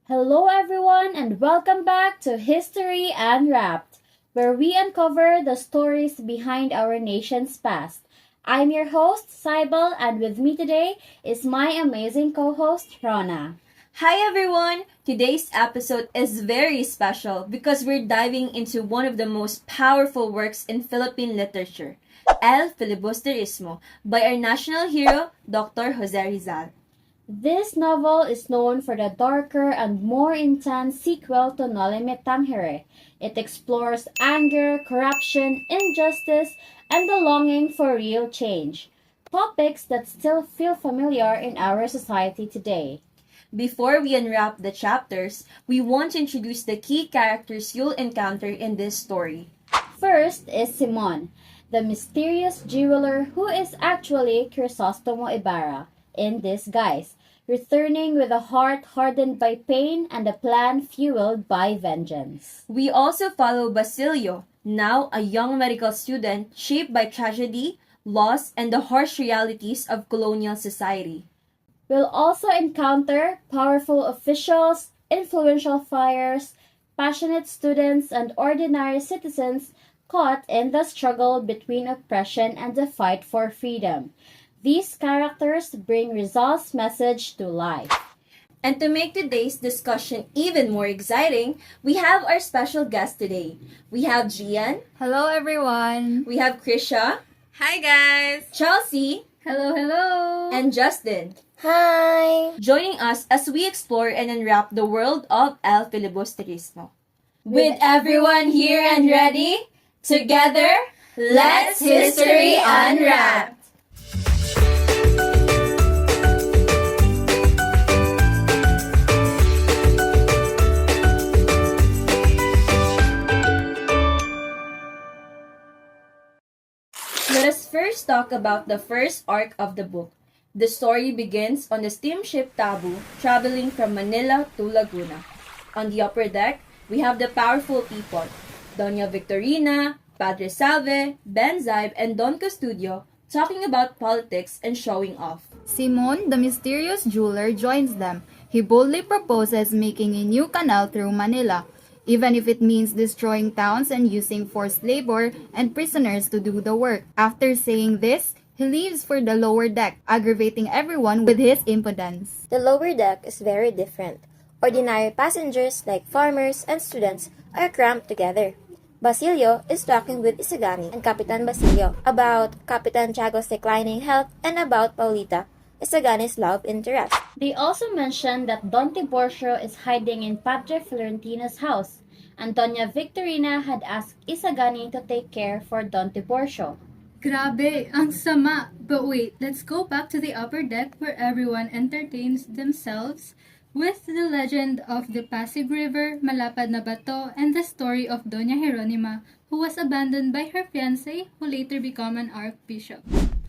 Hello, everyone, and welcome back to History Unwrapped, where we uncover the stories behind our nation's past. I'm your host, Saibal, and with me today is my amazing co host, Rona. Hi everyone! Today's episode is very special because we're diving into one of the most powerful works in Philippine literature, El Filibusterismo, by our national hero, Dr. Jose Rizal. This novel is known for the darker and more intense sequel to Noli Me Tangere. It explores anger, corruption, injustice, and the longing for real change. Topics that still feel familiar in our society today. Before we unwrap the chapters, we want to introduce the key characters you'll encounter in this story. First is Simon, the mysterious jeweler who is actually Crisostomo Ibarra in disguise, returning with a heart hardened by pain and a plan fueled by vengeance. We also follow Basilio, now a young medical student shaped by tragedy, loss, and the harsh realities of colonial society. We'll also encounter powerful officials, influential friars, passionate students, and ordinary citizens caught in the struggle between oppression and the fight for freedom. These characters bring Rizal's message to life. And to make today's discussion even more exciting, we have our special guest today. We have Gian, Hello everyone! we have Krisha, Hi guys! Chelsea, Hello! and Justin. Hi! Joining us as we explore and unwrap the world of El Filibusterismo. With everyone here and ready, together, let's History Unwrapped! Let us first talk about the first arc of the book. The story begins on the steamship Tabu traveling from Manila to Laguna. On the upper deck, we have the powerful people, Doña Victorina, Padre Salve, Ben Zaib, and Don Custodio talking about politics and showing off. Simon, the mysterious jeweler, joins them. He boldly proposes making a new canal through Manila, even if it means destroying towns and using forced labor and prisoners to do the work. After saying this, he leaves for the lower deck, aggravating everyone with his impudence. The lower deck is very different. Ordinary passengers like farmers and students are cramped together. Basilio is talking with Isagani and Capitan Basilio about Capitan Tiago's declining health and about Paulita, Isagani's love interest. They also mention that Don Tiburcio is hiding in Padre Florentino's house, and Doña Victorina had asked Isagani to take care for Don Tiburcio. Grabe, ang sama. But wait, let's go back to the upper deck where everyone entertains themselves with the legend of the Pasig River, Malapad na Bato, and the story of Doña Jeronima, who was abandoned by her fiancé, who later became an archbishop.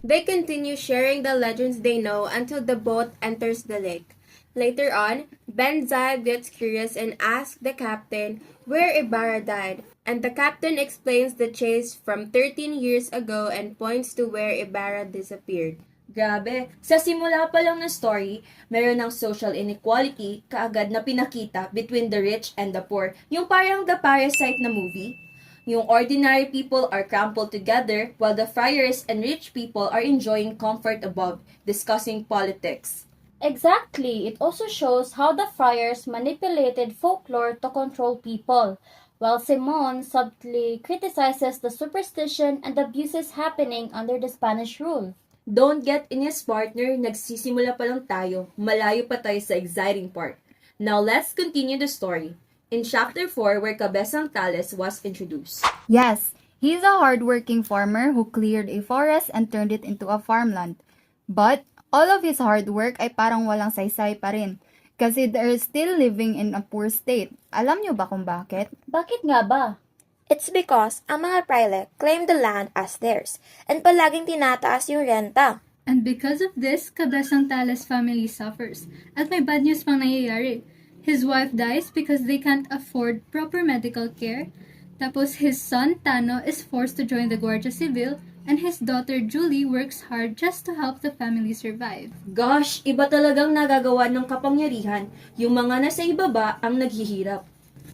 They continue sharing the legends they know until the boat enters the lake. Later on, Ben Zaib gets curious and asks the captain where Ibarra died, and the captain explains the chase from 13 years ago and points to where Ibarra disappeared. Grabe, sa simula pa lang ng story, meron ng social inequality kaagad na pinakita between the rich and the poor. Yung parang The Parasite na movie. Yung ordinary people are crumpled together while the friars and rich people are enjoying comfort above, discussing politics. Exactly, it also shows how the friars manipulated folklore to control people, while Simon subtly criticizes the superstition and abuses happening under the Spanish rule. Don't get in his partner, nagsisimula pa lang tayo, malayo pa tayo sa exciting part. Now let's continue the story. In chapter 4 where Cabezang Tales was introduced. Yes, he's a hardworking farmer who cleared a forest and turned it into a farmland. But all of his hard work ay parang walang saysay pa rin. Kasi they're still living in a poor state. Alam niyo ba kung bakit? Bakit nga ba? It's because ang mga praile claim the land as theirs and palaging tinataas yung renta. And because of this, Cabezang Tales family suffers. At may bad news pang nangyayari. His wife dies because they can't afford proper medical care. Tapos his son, Tano, is forced to join the Guardia Civil and his daughter Julie works hard just to help the family survive. Gosh, iba talagang nagagawa ng kapangyarihan, yung mga nasa ibaba ang naghihirap.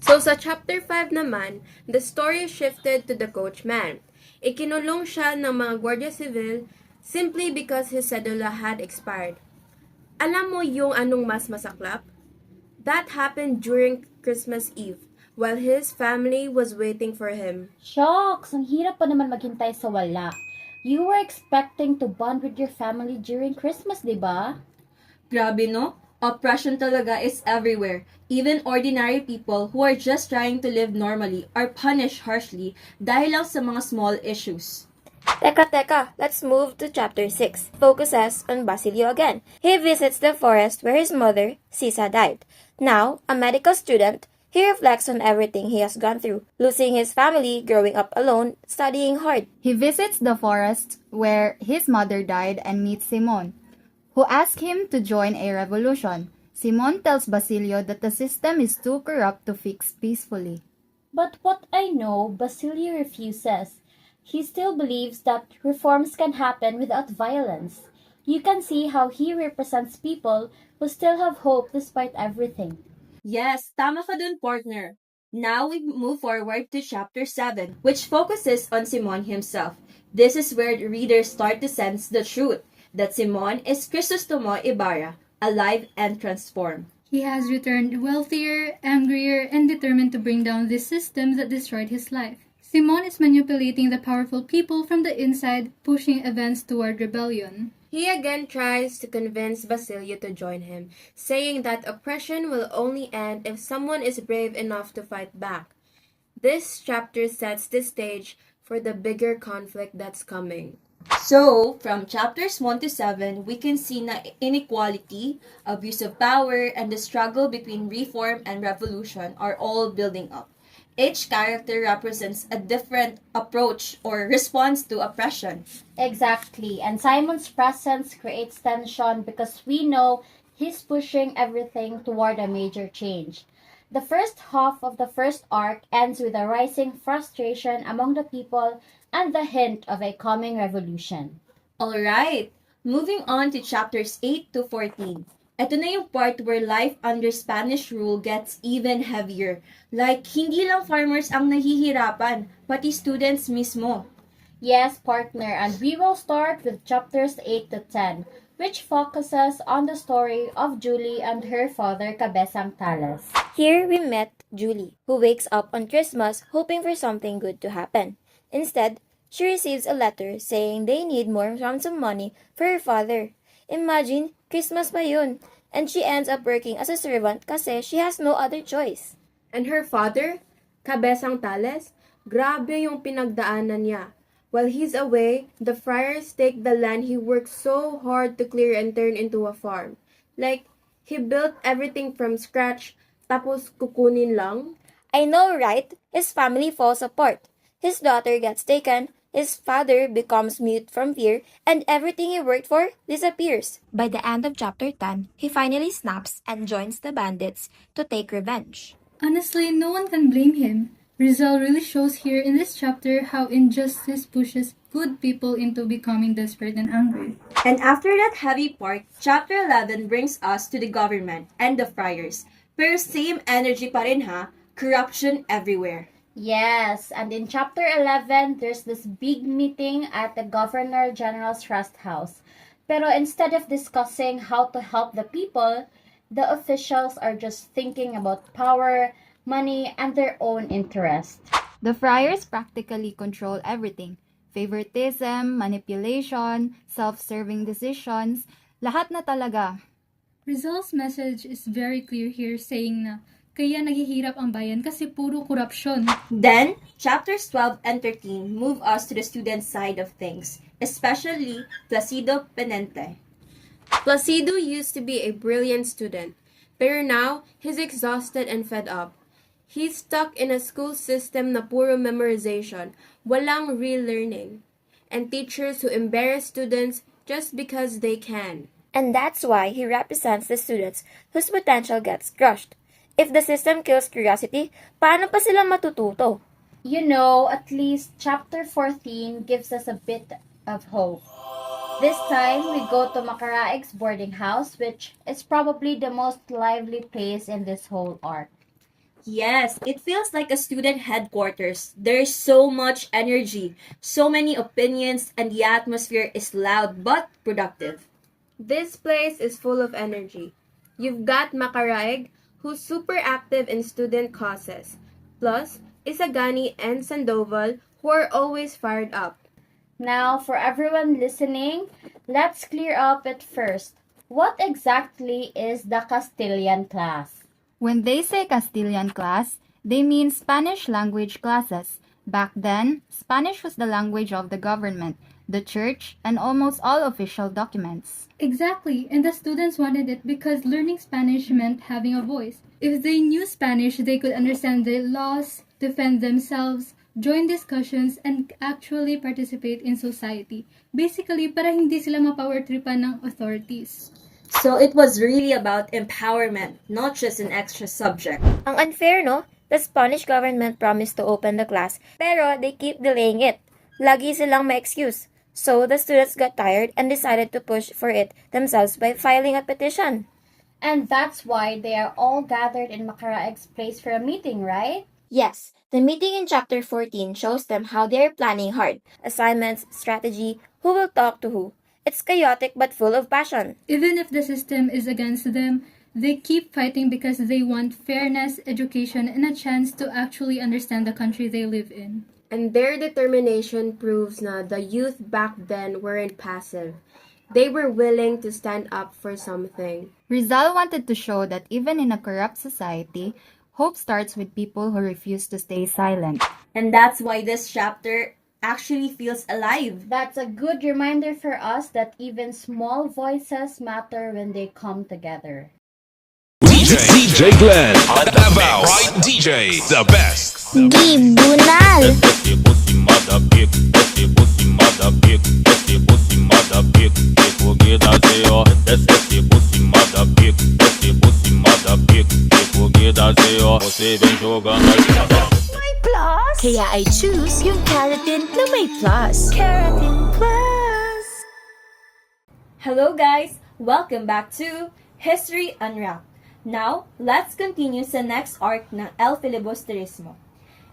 So sa chapter 5 naman, the story shifted to the coachman. Ikinulong siya ng mga Guardia Civil simply because his cedula had expired. Alam mo yung anong mas masaklap? That happened during Christmas Eve, while his family was waiting for him. Shocks! Ang hirap pa naman maghintay sa wala. You were expecting to bond with your family during Christmas, di ba? Grabe no? Oppression talaga is everywhere. Even ordinary people who are just trying to live normally are punished harshly dahil lang sa mga small issues. Teka, let's move to chapter 6. Focuses on Basilio again. He visits the forest where his mother, Sisa, died. Now, a medical student, he reflects on everything he has gone through, losing his family, growing up alone, studying hard. He visits the forest where his mother died and meets Simon, who asks him to join a revolution. Simon tells Basilio that the system is too corrupt to fix peacefully. But what I know, Basilio refuses. He still believes that reforms can happen without violence. You can see how he represents people who still have hope despite everything. Yes, tama ka dun, partner. Now we move forward to chapter 7, which focuses on Simon himself. This is where the readers start to sense the truth that Simon is Crisostomo Ibarra, alive and transformed. He has returned wealthier, angrier, and determined to bring down this system that destroyed his life. Simon is manipulating the powerful people from the inside, pushing events toward rebellion. He again tries to convince Basilio to join him, saying that oppression will only end if someone is brave enough to fight back. This chapter sets the stage for the bigger conflict that's coming. So, from chapters 1 to 7, we can see na inequality, abuse of power, and the struggle between reform and revolution are all building up. Each character represents a different approach or response to oppression. Exactly, and Simon's presence creates tension because we know he's pushing everything toward a major change. The first half of the first arc ends with a rising frustration among the people and the hint of a coming revolution. Alright, moving on to chapters 8 to 14. Ito na yung part where life under Spanish rule gets even heavier. Like, hindi lang farmers ang nahihirapan, pati students mismo. Yes, partner, and we will start with chapters 8 to 10, which focuses on the story of Julie and her father, Cabezang Tales. Here we met Julie, who wakes up on Christmas hoping for something good to happen. Instead, she receives a letter saying they need more ransom money for her father. Imagine, Christmas pa yun. And she ends up working as a servant kasi she has no other choice. And her father, Cabezang Tales, grabe yung pinagdaanan niya. While he's away, the friars take the land he worked so hard to clear and turn into a farm. Like, he built everything from scratch, tapos kukunin lang. I know, right? His family falls apart. His daughter gets taken, his father becomes mute from fear, and everything he worked for disappears. By the end of chapter 10, he finally snaps and joins the bandits to take revenge. Honestly, no one can blame him. Rizal really shows here in this chapter how injustice pushes good people into becoming desperate and angry. And after that heavy part, chapter 11 brings us to the government and the friars. Pero same energy pa rin ha, corruption everywhere. Yes, and in chapter 11, there's this big meeting at the Governor General's rest house. Pero instead of discussing how to help the people, the officials are just thinking about power, money, and their own interest. The friars practically control everything. Favoritism, manipulation, self-serving decisions, lahat na talaga. Rizal's message is very clear here, saying na kaya naghihirap ang bayan kasi puro korupsyon. Then, chapters 12 and 13 move us to the student side of things, especially Placido Penente. Placido used to be a brilliant student, but now he's exhausted and fed up. He's stuck in a school system na puro memorization, walang real learning, and teachers who embarrass students just because they can. And that's why he represents the students whose potential gets crushed. If the system kills curiosity, paano pa sila matututo? You know, at least chapter 14 gives us a bit of hope. This time, we go to Makaraig's boarding house, which is probably the most lively place in this whole arc. Yes, it feels like a student headquarters. There's so much energy, so many opinions, and the atmosphere is loud but productive. This place is full of energy. You've got Makaraig, who's super active in student causes, plus Isagani and Sandoval, who are always fired up. Now, for everyone listening, let's clear up at first. What exactly is the Castilian class? When they say Castilian class, they mean Spanish language classes. Back then, Spanish was the language of the government, the church, and almost all official documents. Exactly, and the students wanted it because learning Spanish meant having a voice. If they knew Spanish, they could understand the laws, defend themselves, join discussions, and actually participate in society. Basically, para hindi sila mapower tripan ng authorities. So it was really about empowerment, not just an extra subject. Ang unfair, no? The Spanish government promised to open the class, pero they keep delaying it. Lagi silang may excuse. So the students got tired and decided to push for it themselves by filing a petition. And that's why they are all gathered in Makaraig's place for a meeting, right? Yes, the meeting in chapter 14 shows them how they are planning hard. Assignments, strategy, who will talk to who. It's chaotic but full of passion. Even if the system is against them, they keep fighting because they want fairness, education, and a chance to actually understand the country they live in. And their determination proves na the youth back then weren't passive. They were willing to stand up for something. Rizal wanted to show that even in a corrupt society, hope starts with people who refuse to stay silent. And that's why this chapter actually feels alive. That's a good reminder for us that even small voices matter when they come together. DJ Glenn, Davao, right DJ, the best. Gibunal. Plus, kaya I choose yung keratin na may plus. Keratin Plus. Hello guys! Welcome back to History Unwrapped. Now, let's continue sa next arc ng El Filibusterismo.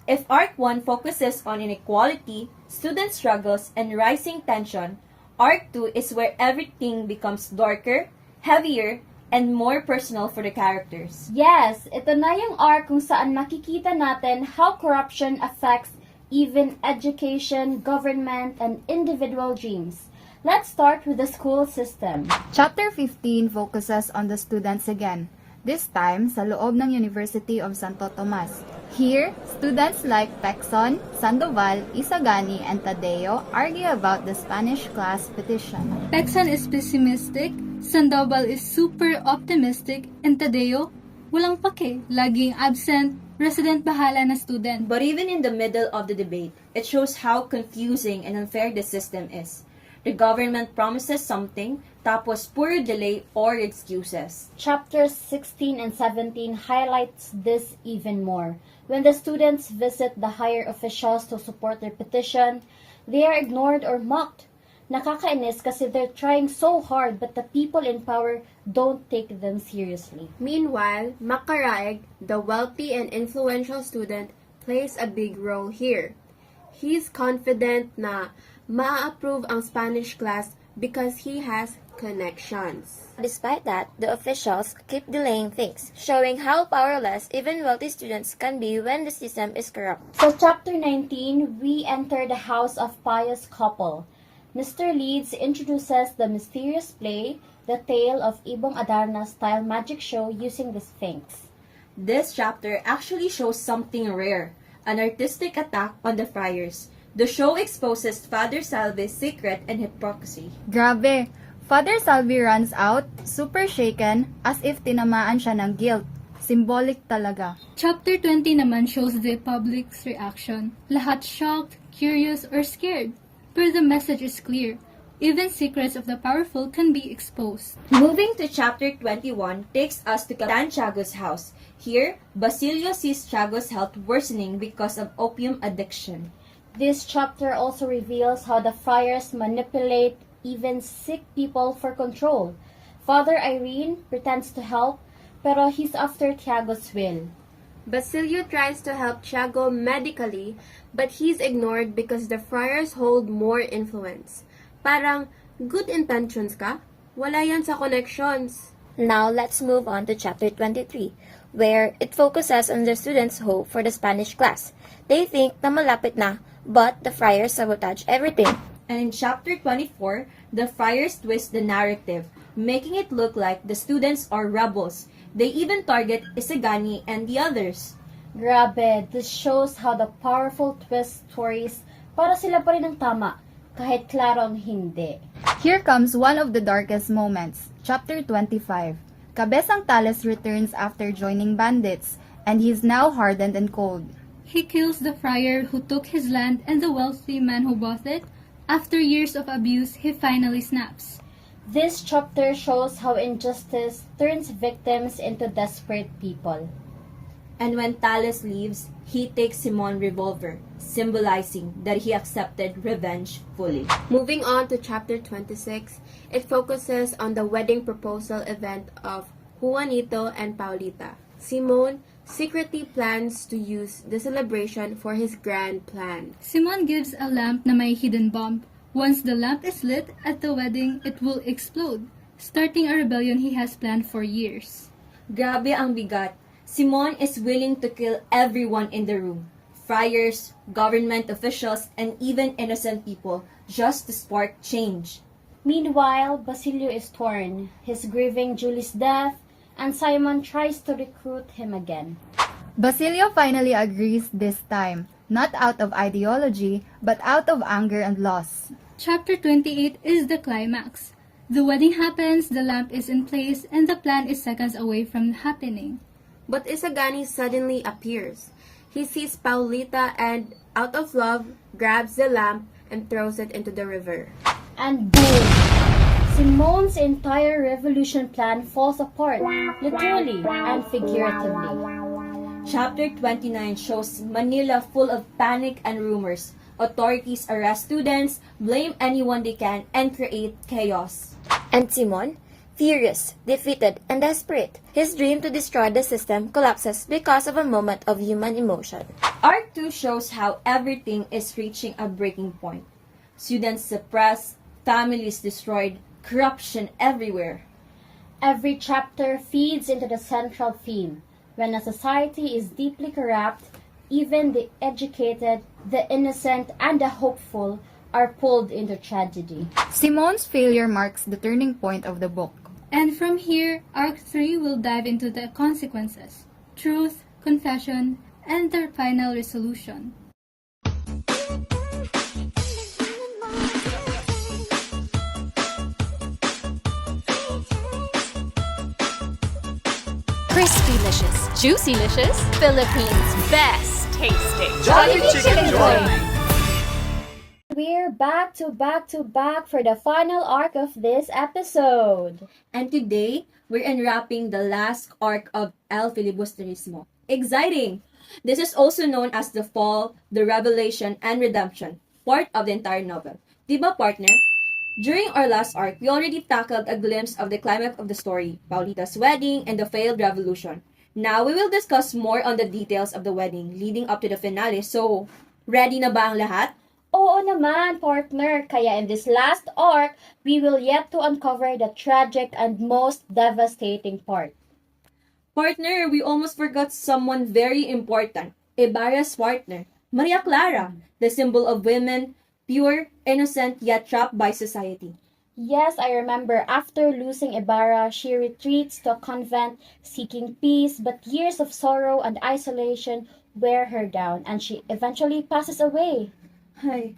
If Arc 1 focuses on inequality, student struggles, and rising tension, Arc 2 is where everything becomes darker, heavier, and more personal for the characters. Yes, ito na yung arc kung saan makikita natin how corruption affects even education, government, and individual dreams. Let's start with the school system. Chapter 15 focuses on the students again, this time sa loob ng University of Santo Tomas. Here, students like Pecson, Sandoval, Isagani, and Tadeo argue about the Spanish class petition. Pecson is pessimistic, Sandoval is super optimistic, and Tadeo, walang pake, laging absent, resident bahala na student. But even in the middle of the debate, it shows how confusing and unfair the system is. The government promises something, tapos puro delay or excuses. Chapters 16 and 17 highlights this even more. When the students visit the higher officials to support their petition, they are ignored or mocked. Nakakainis kasi they're trying so hard but the people in power don't take them seriously. Meanwhile, Makaraig, the wealthy and influential student, plays a big role here. He's confident na ma-approve ang Spanish class because he has connections. Despite that, the officials keep delaying things, showing how powerless even wealthy students can be when the system is corrupt. So chapter 19, we enter the house of pious couple. Mr. Leeds introduces the mysterious play, The Tale of Ibong Adarna style magic show using the Sphinx. This chapter actually shows something rare, an artistic attack on the friars. The show exposes Father Salve's secret and hypocrisy. Grabe! Father Salvi runs out, super shaken, as if tinamaan siya ng guilt. Symbolic talaga. Chapter 20 naman shows the public's reaction. Lahat shocked, curious, or scared. But the message is clear. Even secrets of the powerful can be exposed. Moving to chapter 21 takes us to Capitan Tiago's house. Here, Basilio sees Tiago's health worsening because of opium addiction. This chapter also reveals how the friars manipulate even sick people for control. Father Irene pretends to help, pero he's after Tiago's will. Basilio tries to help Tiago medically, but he's ignored because the friars hold more influence. Parang, good intentions ka? Wala yan sa connections. Now, let's move on to chapter 23, where it focuses on the students' hope for the Spanish class. They think na malapit na, but the friars sabotage everything. And in chapter 24, the friars twist the narrative, making it look like the students are rebels. They even target Isagani and the others. Grabe, this shows how the powerful twist stories para sila pa rin ang tama, kahit klarong hindi. Here comes one of the darkest moments, chapter 25. Cabezang Tales returns after joining bandits, and he's now hardened and cold. He kills the friar who took his land and the wealthy man who bought it. After years of abuse, he finally snaps. This chapter shows how injustice turns victims into desperate people. And when Tales leaves, he takes Simon's revolver, symbolizing that he accepted revenge fully. Moving on to chapter 26, it focuses on the wedding proposal event of Juanito and Paulita. Simon secretly plans to use the celebration for his grand plan. Simon gives a lamp na may hidden bomb. Once the lamp is lit at the wedding, it will explode, starting a rebellion he has planned for years. Grabe ang bigat. Simon is willing to kill everyone in the room. Friars, government officials, and even innocent people, just to spark change. Meanwhile, Basilio is torn. He's grieving Julie's death, and Simon tries to recruit him again. Basilio finally agrees this time, not out of ideology, but out of anger and loss. Chapter 28 is the climax. The wedding happens, the lamp is in place, and the plan is seconds away from happening. But Isagani suddenly appears. He sees Paulita and, out of love, grabs the lamp and throws it into the river. And boom! Simon's entire revolution plan falls apart, literally and figuratively. Chapter 29 shows Manila full of panic and rumors. Authorities arrest students, blame anyone they can, and create chaos. And Simon, furious, defeated, and desperate, his dream to destroy the system collapses because of a moment of human emotion. Arc 2 shows how everything is reaching a breaking point. Students suppressed, families destroyed, corruption everywhere. Every chapter feeds into the central theme. When a society is deeply corrupt, even the educated, the innocent, and the hopeful are pulled into tragedy. Simon's failure marks the turning point of the book. And from here, Arc 3 will dive into the consequences, truth, confession, and their final resolution. Crispy-licious, juicy-licious, Philippines' best tasting. Jollibee Chicken Joy. We're back to back for the final arc of this episode. And today, we're unwrapping the last arc of El Filibusterismo. Exciting! This is also known as the fall, the revelation, and redemption, part of the entire novel. Diba, partner? During our last arc, we already tackled a glimpse of the climax of the story, Paulita's wedding, and the failed revolution. Now, we will discuss more on the details of the wedding leading up to the finale. So, ready na ba ang lahat? Oo naman, partner. Kaya in this last arc, we will yet to uncover the tragic and most devastating part. Partner, we almost forgot someone very important. Ibarra's partner, Maria Clara, the symbol of women, pure, innocent, yet trapped by society. Yes, I remember after losing Ibarra, she retreats to a convent seeking peace, but years of sorrow and isolation wear her down, and she eventually passes away.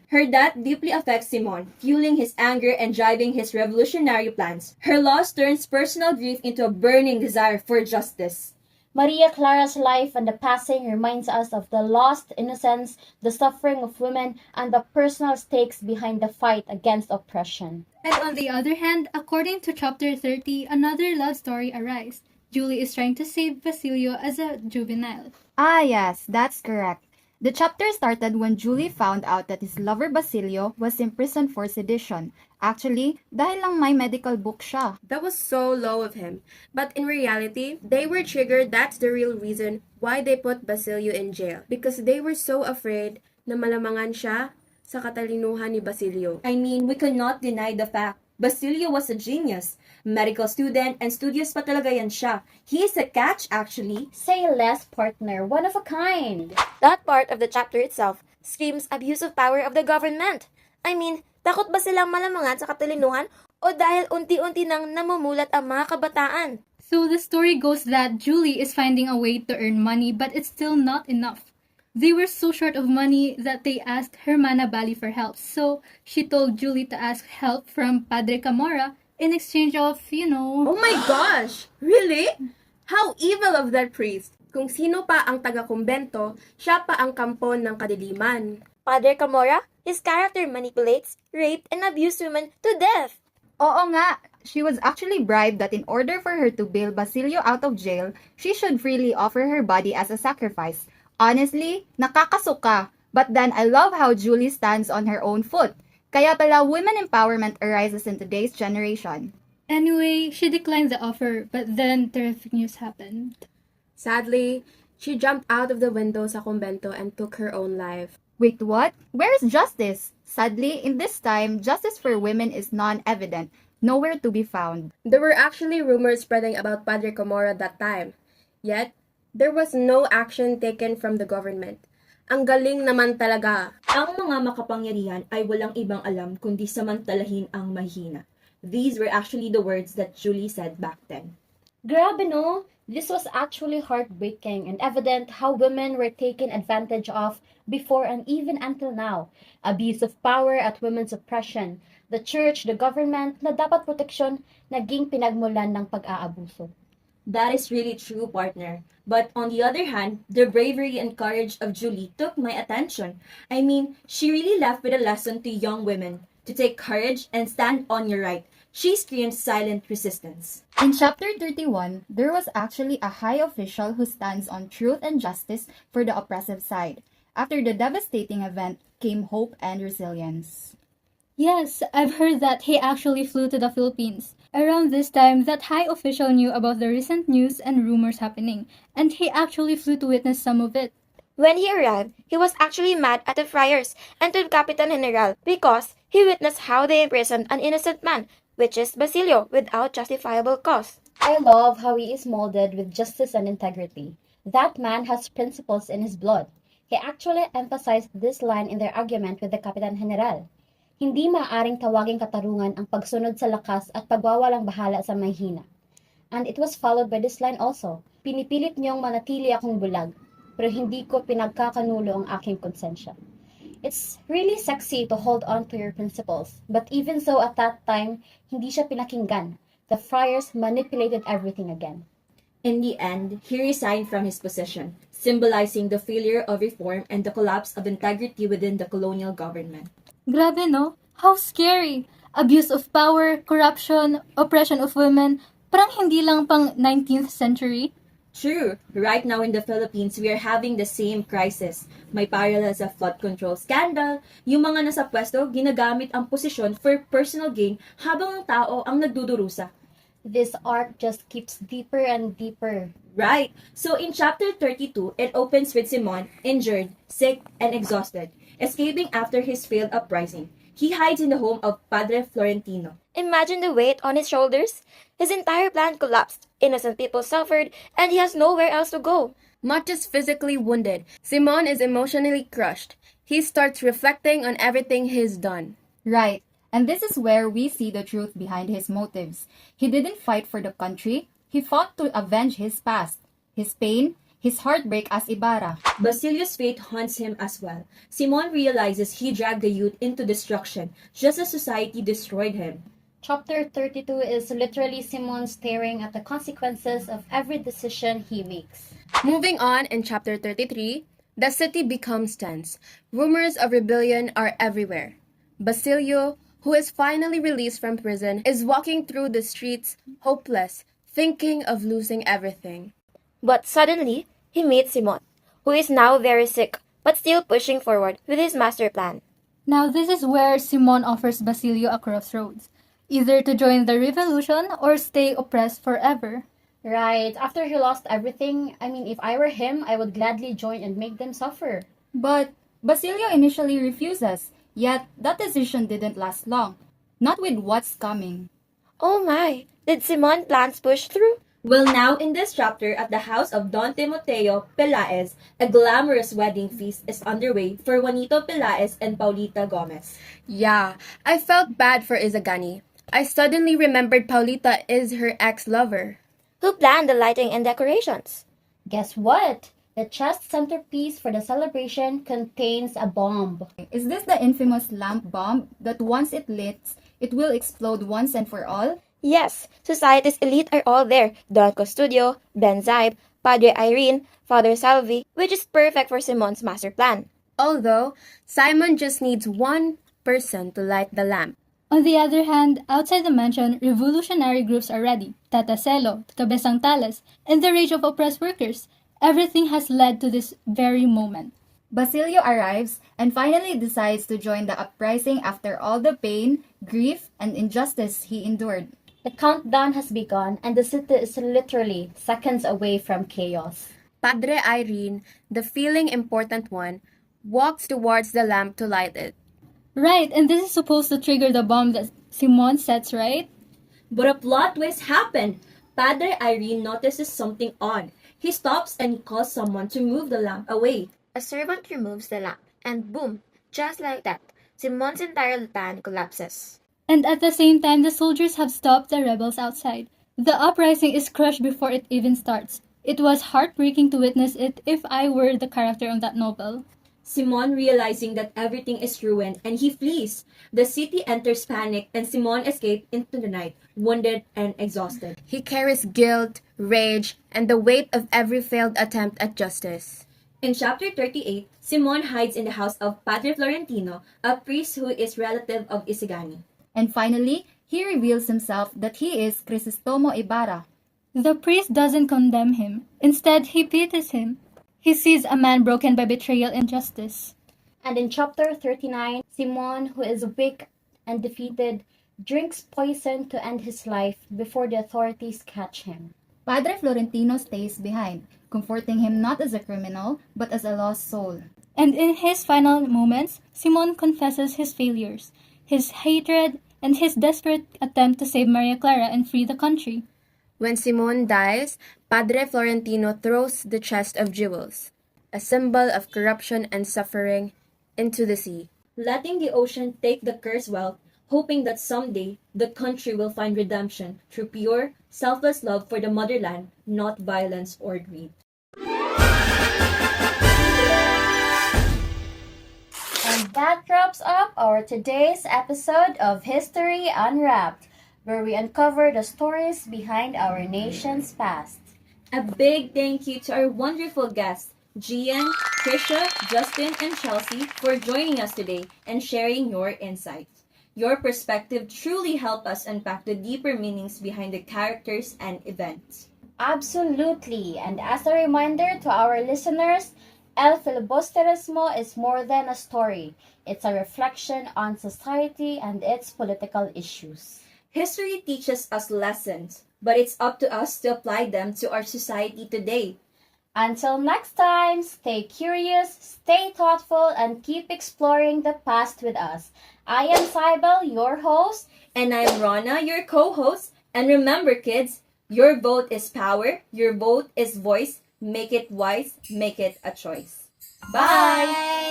Her death deeply affects Simon, fueling his anger and driving his revolutionary plans. Her loss turns personal grief into a burning desire for justice. Maria Clara's life and the passing reminds us of the lost innocence, the suffering of women, and the personal stakes behind the fight against oppression. And on the other hand, according to chapter 30, another love story arises. Julie is trying to save Basilio as a juvenile. Ah, yes, that's correct. The chapter started when Julie found out that his lover Basilio was imprisoned for sedition. Actually, dahil lang may medical book siya. That was so low of him. But in reality, they were triggered. That's the real reason why they put Basilio in jail. Because they were so afraid na malamangan siya sa katalinuhan ni Basilio. I mean, we cannot deny the fact Basilio was a genius. Medical student and studious pa talaga yan siya. He is a catch actually. Say less, partner, one of a kind. That part of the chapter itself screams abuse of power of the government. I mean, takot ba silang malamangan sa katalinuhan o dahil unti-unti nang namumulat ang mga kabataan? So the story goes that Julie is finding a way to earn money, but it's still not enough. They were so short of money that they asked Hermana Bali for help. So she told Julie to ask help from Padre Camora in exchange of, Oh my gosh! Really? How evil of that priest! Kung sino pa ang taga-kumbento, siya pa ang kampon ng kadiliman. Padre Camora, his character manipulates, raped, and abused women to death. Oo nga, she was actually bribed that in order for her to bail Basilio out of jail, she should freely offer her body as a sacrifice. Honestly, nakakasuka. But then I love how Julie stands on her own foot. Kaya pala women empowerment arises in today's generation. anyway, she declined the offer, but then terrific news happened. Sadly, she jumped out of the window sa kumbento and took her own life. Wait, what? Where is justice? Sadly, in this time, justice for women is non-evident, nowhere to be found. There were actually rumors spreading about Padre Camora that time. Yet, there was no action taken from the government. Ang galing naman talaga. Ang mga makapangyarihan ay walang ibang alam kundi samantalahin ang mahina. These were actually the words that Julie said back then. Grabe no? This was actually heartbreaking and evident how women were taken advantage of before and even until now. Abuse of power at women's oppression. The church, the government, na dapat proteksyon, naging pinagmulan ng pag-aabuso. That is really true, partner. But on the other hand, the bravery and courage of Julie took my attention. I mean, she really left with a lesson to young women to take courage and stand on your right. She screamed silent resistance. In chapter 31, there was actually a high official who stands on truth and justice for the oppressive side. After the devastating event came hope and resilience. Yes, I've heard that he actually flew to the Philippines. Around this time, that high official knew about the recent news and rumors happening, and he actually flew to witness some of it. When he arrived, he was actually mad at the friars and to the Capitan General because he witnessed how they imprisoned an innocent man, which is Basilio, without justifiable cause. I love how he is molded with justice and integrity. That man has principles in his blood. He actually emphasized this line in their argument with the Capitan General. Hindi maaaring tawaging katarungan ang pagsunod sa lakas at pagwawalang bahala sa mahina. And it was followed by this line also. Pinipilit niyong manatili akong bulag, pero hindi ko pinagkakanulo ang aking konsensya. It's really sexy to hold on to your principles, but even so at that time, hindi siya pinakinggan. The friars manipulated everything again. In the end, he resigned from his position, symbolizing the failure of reform and the collapse of integrity within the colonial government. Grabe no? How scary! Abuse of power, corruption, oppression of women, parang hindi lang pang 19th century. True. Right now in the Philippines, we are having the same crisis. May parallels of flood control scandal. Yung mga nasa pwesto, ginagamit ang posisyon for personal gain habang ang tao ang nagdudurusa. This arc just keeps deeper and deeper. Right. So in chapter 32, it opens with Simon, injured, sick, and exhausted, escaping after his failed uprising. He hides in the home of Padre Florentino. Imagine the weight on his shoulders. His entire plan collapsed. Innocent people suffered, and he has nowhere else to go. Not just physically wounded, Simon is emotionally crushed. He starts reflecting on everything he's done. Right. And this is where we see the truth behind his motives. He didn't fight for the country. He fought to avenge his past, his pain, his heartbreak as Ibarra. Basilio's fate haunts him as well. Simon realizes he dragged the youth into destruction, just as society destroyed him. Chapter 32 is literally Simon staring at the consequences of every decision he makes. Moving on in chapter 33, the city becomes tense. Rumors of rebellion are everywhere. Basilio, who is finally released from prison, is walking through the streets, hopeless, thinking of losing everything. But suddenly, he meets Simon, who is now very sick, but still pushing forward with his master plan. Now this is where Simon offers Basilio a crossroads, either to join the revolution or stay oppressed forever. Right, after he lost everything, if I were him, I would gladly join and make them suffer. But Basilio initially refuses, yet that decision didn't last long. Not with what's coming. Oh my! Did Simon plans push through? Well, now in this chapter, at the house of Don Timoteo Pelaez, a glamorous wedding feast is underway for Juanito Pelaez and Paulita Gomez. Yeah, I felt bad for Izagani. I suddenly remembered Paulita is her ex-lover. Who planned the lighting and decorations? Guess what? The chest centerpiece for the celebration contains a bomb. Is this the infamous lamp bomb that once it lit, it will explode once and for all? Yes, society's elite are all there. Don Custodio, Ben Zaib, Padre Irene, Father Salvi, which is perfect for Simon's master plan. Although, Simon just needs one person to light the lamp. On the other hand, outside the mansion, revolutionary groups are ready. Tataselo, Cabezang Tales, and the rage of oppressed workers. Everything has led to this very moment. Basilio arrives and finally decides to join the uprising after all the pain, grief, and injustice he endured. The countdown has begun, and the city is literally seconds away from chaos. Padre Irene, the feeling important one, walks towards the lamp to light it. Right, and this is supposed to trigger the bomb that Simon sets, right? But a plot twist happened. Padre Irene notices something odd. He stops and he calls someone to move the lamp away. A servant removes the lamp, and boom, just like that, Simon's entire plan collapses. And at the same time, the soldiers have stopped the rebels outside. The uprising is crushed before it even starts. It was heartbreaking to witness it if I were the character of that novel. Simon realizing that everything is ruined and he flees. The city enters panic and Simon escapes into the night, wounded and exhausted. He carries guilt, rage, and the weight of every failed attempt at justice. In chapter 38, Simon hides in the house of Padre Florentino, a priest who is relative of Isigani. And finally, he reveals himself that he is Crisostomo Ibarra. The priest doesn't condemn him. Instead, he pities him. He sees a man broken by betrayal and injustice. And in chapter 39, Simon, who is weak and defeated, drinks poison to end his life before the authorities catch him. Padre Florentino stays behind, comforting him not as a criminal, but as a lost soul. And in his final moments, Simon confesses his failures, his hatred, and his desperate attempt to save Maria Clara and free the country. When Simon dies, Padre Florentino throws the chest of jewels, a symbol of corruption and suffering, into the sea. Letting the ocean take the cursed wealth, hoping that someday the country will find redemption through pure, selfless love for the motherland, not violence or greed. And that wraps up our today's episode of History Unwrapped, where we uncover the stories behind our nation's past. A big thank you to our wonderful guests, Gian, Trisha, Justin, and Chelsea, for joining us today and sharing your insights. Your perspective truly helped us unpack the deeper meanings behind the characters and events. Absolutely. And as a reminder to our listeners, El Filibusterismo is more than a story. It's a reflection on society and its political issues. History teaches us lessons, but it's up to us to apply them to our society today. Until next time, stay curious, stay thoughtful, and keep exploring the past with us. I am Cybele, your host. And I'm Rana, your co-host. And remember, kids, your vote is power, your vote is voice. Make it wise, make it a choice. Bye!